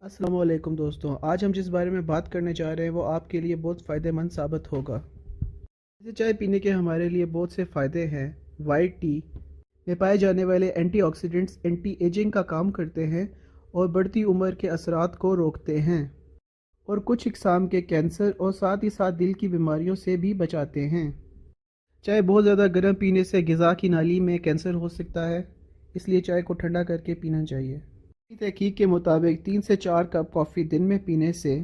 السلام علیکم دوستوں، آج ہم جس بارے میں بات کرنے جا رہے ہیں وہ آپ کے لیے بہت فائدہ مند ثابت ہوگا۔ اسے چائے پینے کے ہمارے لیے بہت سے فائدے ہیں۔ وائٹ ٹی میں پائے جانے والے اینٹی آکسیڈنٹس اینٹی ایجنگ کا کام کرتے ہیں اور بڑھتی عمر کے اثرات کو روکتے ہیں اور کچھ اقسام کے کینسر اور ساتھ ہی ساتھ دل کی بیماریوں سے بھی بچاتے ہیں۔ چائے بہت زیادہ گرم پینے سے غذا کی نالی میں کینسر ہو سکتا ہے، اس لیے چائے کو ٹھنڈا کر کے پینا چاہیے۔ تحقیق کے مطابق 3 سے 4 کپ کافی دن میں پینے سے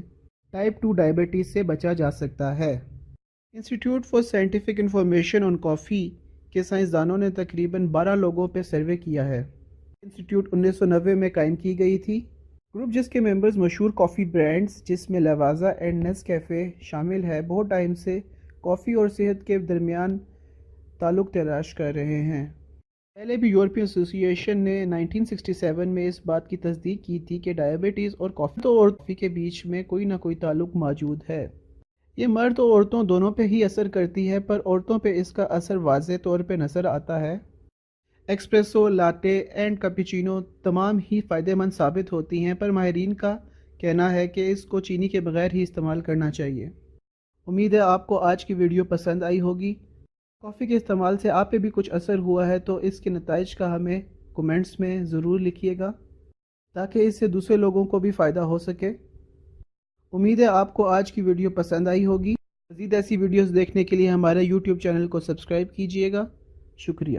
ٹائپ 2 ڈائبٹیز سے بچا جا سکتا ہے۔ Institute for Scientific Information on Coffee کے سائنسدانوں نے تقریباً 12 لوگوں پہ سروے کیا ہے۔ انسٹیٹیوٹ 1990 میں قائم کی گئی تھی۔ گروپ جس کے ممبرز مشہور کافی برانڈز جس میں لیوازا اینڈ نیسکیفے شامل ہے، بہت ٹائم سے کافی اور صحت کے درمیان تعلق تلاش کر رہے ہیں۔ پہلے بھی یورپین ایسوسی ایشن نے 1967 میں اس بات کی تصدیق کی تھی کہ ڈائبٹیز اور کافی کے بیچ میں کوئی نہ کوئی تعلق موجود ہے۔ یہ مرد اور عورتوں دونوں پہ ہی اثر کرتی ہے، پر عورتوں پہ اس کا اثر واضح طور پہ نظر آتا ہے۔ ایکسپریسو، لاٹے اینڈ کیپوچینو تمام ہی فائدہ مند ثابت ہوتی ہیں، پر ماہرین کا کہنا ہے کہ اس کو چینی کے بغیر ہی استعمال کرنا چاہیے۔ امید ہے آپ کو آج کی ویڈیو پسند آئی ہوگی۔ کافی کے استعمال سے آپ پہ بھی کچھ اثر ہوا ہے تو اس کے نتائج کا ہمیں کومنٹس میں ضرور لکھیے گا تاکہ اس سے دوسرے لوگوں کو بھی فائدہ ہو سکے۔ امید ہے آپ کو آج کی ویڈیو پسند آئی ہوگی۔ مزید ایسی ویڈیوز دیکھنے کے لیے ہمارے YouTube چینل کو سبسکرائب کیجیے گا۔ شکریہ۔